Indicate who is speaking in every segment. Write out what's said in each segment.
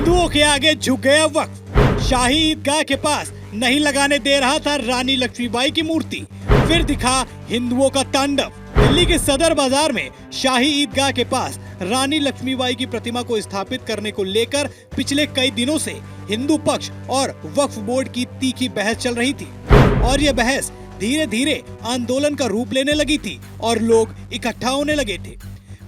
Speaker 1: हिंदुओं के आगे झुक गया वक्फ। शाही ईदगाह के पास नहीं लगाने दे रहा था रानी लक्ष्मीबाई की मूर्ति, फिर दिखा हिंदुओं का तांडव। दिल्ली के सदर बाजार में शाही ईदगाह के पास रानी लक्ष्मीबाई की प्रतिमा को स्थापित करने को लेकर पिछले कई दिनों से हिंदू पक्ष और वक्फ बोर्ड की तीखी बहस चल रही थी और ये बहस धीरे धीरे आंदोलन का रूप लेने लगी थी और लोग इकट्ठा होने लगे थे।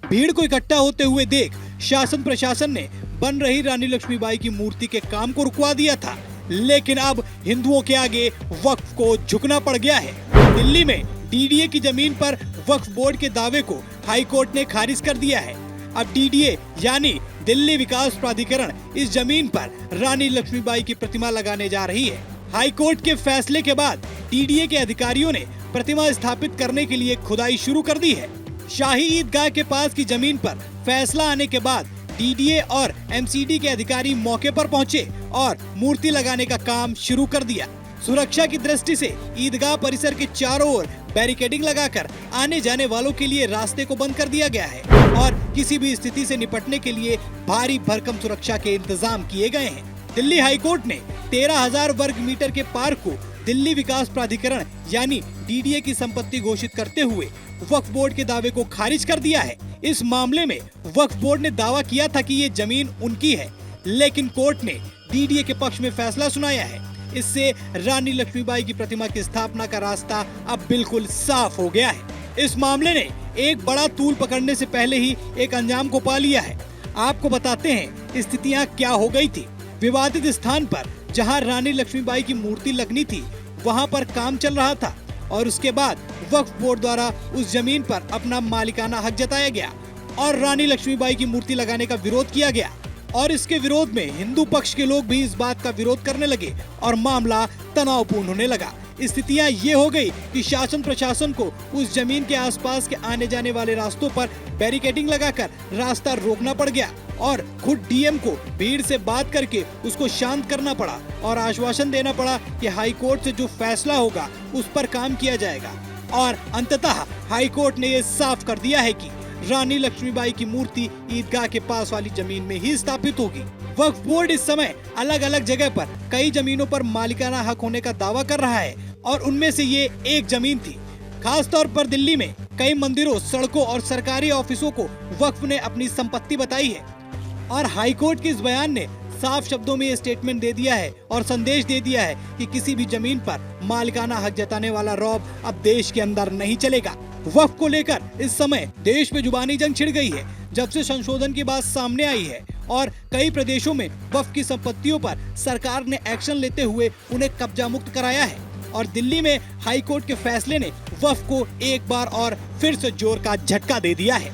Speaker 1: भीड़ को इकट्ठा होते हुए देख शासन प्रशासन ने बन रही रानी लक्ष्मीबाई की मूर्ति के काम को रुकवा दिया था, लेकिन अब हिंदुओं के आगे वक्फ को झुकना पड़ गया है। दिल्ली में डीडीए की जमीन पर वक्फ बोर्ड के दावे को हाई कोर्ट ने खारिज कर दिया है। अब डीडीए यानी दिल्ली विकास प्राधिकरण इस जमीन पर रानी लक्ष्मीबाई की प्रतिमा लगाने जा रही है। हाई कोर्ट के फैसले के बाद डीडीए के अधिकारियों ने प्रतिमा स्थापित करने के लिए खुदाई शुरू कर दी है। शाही ईदगाह के पास की जमीन पर फैसला आने के बाद डीडीए और एमसीडी के अधिकारी मौके पर पहुंचे और मूर्ति लगाने का काम शुरू कर दिया। सुरक्षा की दृष्टि से ईदगाह परिसर के चारों ओर बैरिकेडिंग लगाकर आने जाने वालों के लिए रास्ते को बंद कर दिया गया है और किसी भी स्थिति से निपटने के लिए भारी भरकम सुरक्षा के इंतजाम किए गए हैं। दिल्ली हाई कोर्ट ने 13,000 वर्ग मीटर के पार्क को दिल्ली विकास प्राधिकरण यानी डीडीए की संपत्ति घोषित करते हुए वक्फ बोर्ड के दावे को खारिज कर दिया है। इस मामले में वक्फ बोर्ड ने दावा किया था कि ये जमीन उनकी है, लेकिन कोर्ट ने डीडीए के पक्ष में फैसला सुनाया है। इससे रानी लक्ष्मीबाई की प्रतिमा की स्थापना का रास्ता अब बिल्कुल साफ हो गया है। इस मामले ने एक बड़ा तूल पकड़ने से पहले ही एक अंजाम को पा लिया है। आपको बताते हैं स्थितियां क्या हो गई थी। विवादित स्थान पर जहां रानी लक्ष्मीबाई की मूर्ति लगनी थी, वहां पर काम चल रहा था और उसके बाद वक्फ बोर्ड द्वारा उस जमीन पर अपना मालिकाना हक जताया गया और रानी लक्ष्मीबाई की मूर्ति लगाने का विरोध किया गया और इसके विरोध में हिंदू पक्ष के लोग भी इस बात का विरोध करने लगे और मामला तनावपूर्ण होने लगा। स्थितियां ये हो गई कि शासन प्रशासन को उस जमीन के आसपास के आने जाने वाले रास्तों पर बैरिकेडिंग लगाकर रास्ता रोकना पड़ गया और खुद डीएम को भीड़ से बात करके उसको शांत करना पड़ा और आश्वासन देना पड़ा कि हाई कोर्ट से जो फैसला होगा उस पर काम किया जाएगा। और अंततः हाई कोर्ट ने ये साफ कर दिया है कि रानी लक्ष्मीबाई की मूर्ति ईदगाह के पास वाली जमीन में ही स्थापित होगी। वक्फ बोर्ड इस समय अलग अलग जगह पर कई जमीनों पर मालिकाना हक होने का दावा कर रहा है और उनमें से ये एक जमीन थी। खास तौर पर दिल्ली में कई मंदिरों, सड़कों और सरकारी ऑफिसों को वक्फ ने अपनी संपत्ति बताई है और हाई कोर्ट के इस बयान ने साफ शब्दों में ये स्टेटमेंट दे दिया है और संदेश दे दिया है कि किसी भी जमीन पर मालिकाना हक जताने वाला रौब अब देश के अंदर नहीं चलेगा। वक्फ को लेकर इस समय देश में जुबानी जंग छिड़ गई है जब से संशोधन की बात सामने आई है और कई प्रदेशों में वक्फ की संपत्तियों पर सरकार ने एक्शन लेते हुए उन्हें कब्जा मुक्त कराया है और दिल्ली में हाई कोर्ट के फैसले ने वक्फ को एक बार और फिर से जोर का झटका दे दिया है।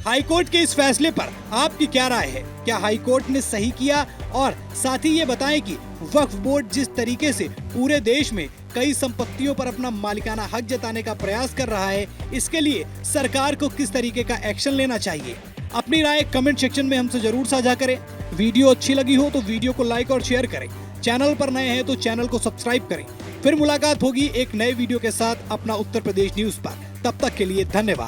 Speaker 1: हाई कोर्ट के इस फैसले पर आपकी क्या राय है? क्या हाई कोर्ट ने सही किया? और साथ ही ये बताएं कि वक्फ बोर्ड जिस तरीके से पूरे देश में कई संपत्तियों पर अपना मालिकाना हक जताने का प्रयास कर रहा है, इसके लिए सरकार को किस तरीके का एक्शन लेना चाहिए? अपनी राय कमेंट सेक्शन में हमसे जरूर साझा करें। वीडियो अच्छी लगी हो तो वीडियो को लाइक और शेयर करें। चैनल पर नए हैं तो चैनल को सब्सक्राइब करें। फिर मुलाकात होगी एक नए वीडियो के साथ अपना उत्तर प्रदेश न्यूज पर। तब तक के लिए धन्यवाद।